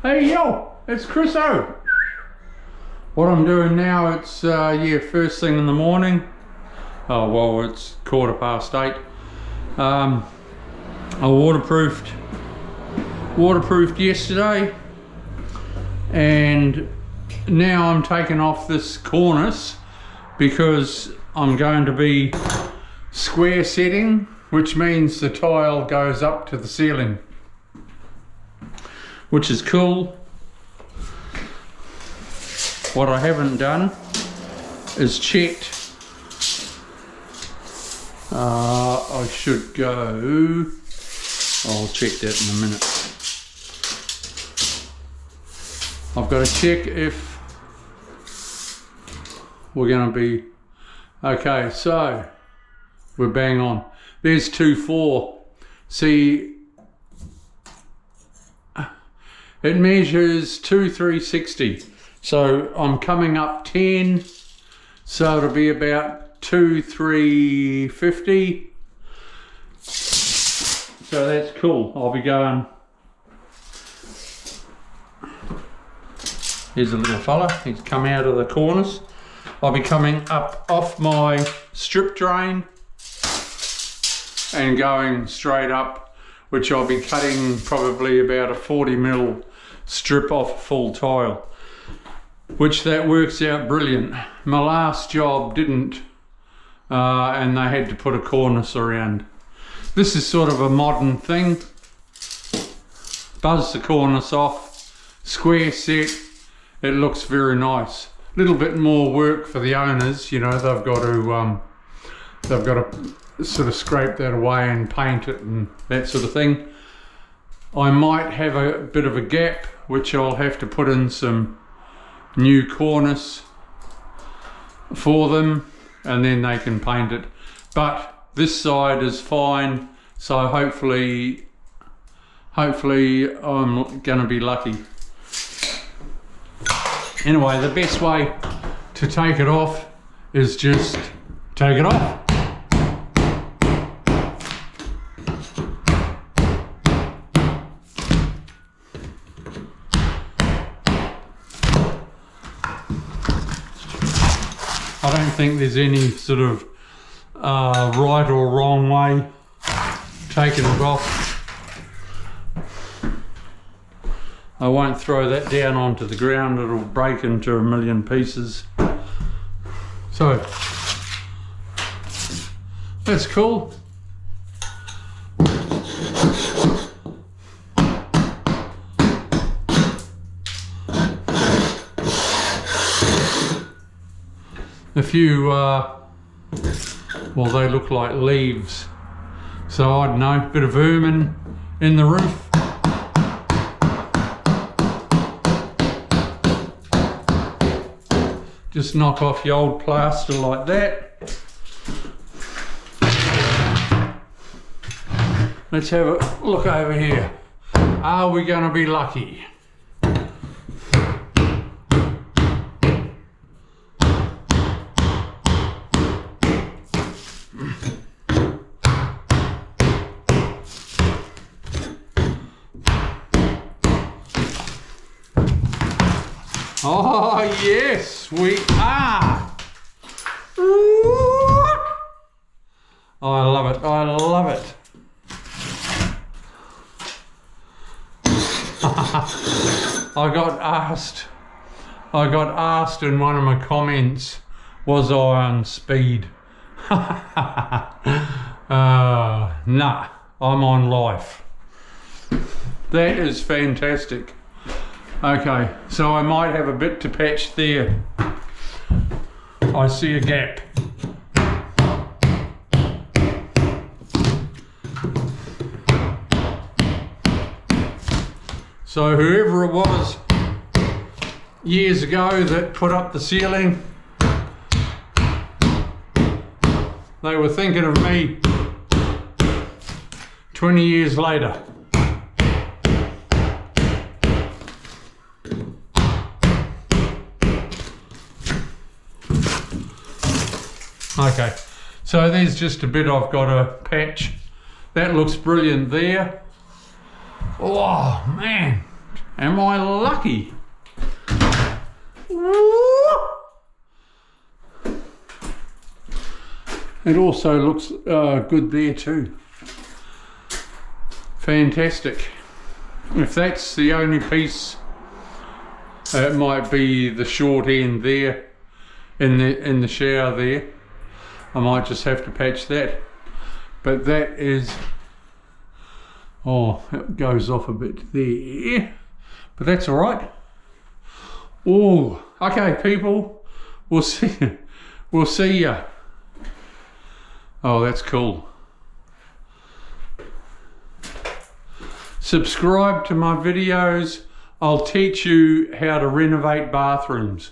Hey yo, it's Chriso. What I'm doing now, it's first thing in the morning. Oh well, it's 8:15. I waterproofed yesterday, and now I'm taking off this cornice because I'm going to be square setting, which means the tile goes up to the ceiling, which is cool. What I haven't done is checked. I should go, I'll check that in a minute. I've got to check if we're going to be okay. So we're bang on. There's 2.4. See, it measures 2.360. So I'm coming up 10. So it'll be about 2.350. So that's cool. I'll be going. Here's a little fella. He's come out of the cornice. I'll be coming up off my strip drain and going straight up, which I'll be cutting probably about a 40mm strip off a full tile, which that works out brilliant. My last job didn't, and they had to put a cornice around. This is sort of a modern thing. Buzz the cornice off, square set. It looks very nice. A little bit more work for the owners, you know. They've got to sort of scrape that away and paint it and that sort of thing. I might have a bit of a gap, which I'll have to put in some new cornice for them, and then they can paint it. But this side is fine, so hopefully I'm gonna be lucky. Anyway, the best way to take it off is just take it off. I don't think there's any sort of right or wrong way taking it off. I won't throw that down onto the ground, it'll break into a million pieces. So, that's cool. A few, well, they look like leaves. So I don't know, bit of vermin in the roof. Just knock off your old plaster like that. Let's have a look over here. Are we going to be lucky? Oh yes, we are. Oh, I love it, I love it. I got asked in one of my comments, was I on speed? Nah, I'm on life. That is fantastic. Okay, so I might have a bit to patch there. I see a gap. So whoever it was years ago that put up the ceiling, they were thinking of me 20 years later. Okay, so there's just a bit I've got to patch. That looks brilliant there. Oh man, Am I lucky? It also looks good there too. Fantastic. If that's the only piece, it might be the short end there in the shower there. I might just have to patch that. But that is, oh, it goes off a bit there. But that's all right. Oh, okay, people. We'll see. We'll see ya. Oh, that's cool. Subscribe to my videos. I'll teach you how to renovate bathrooms.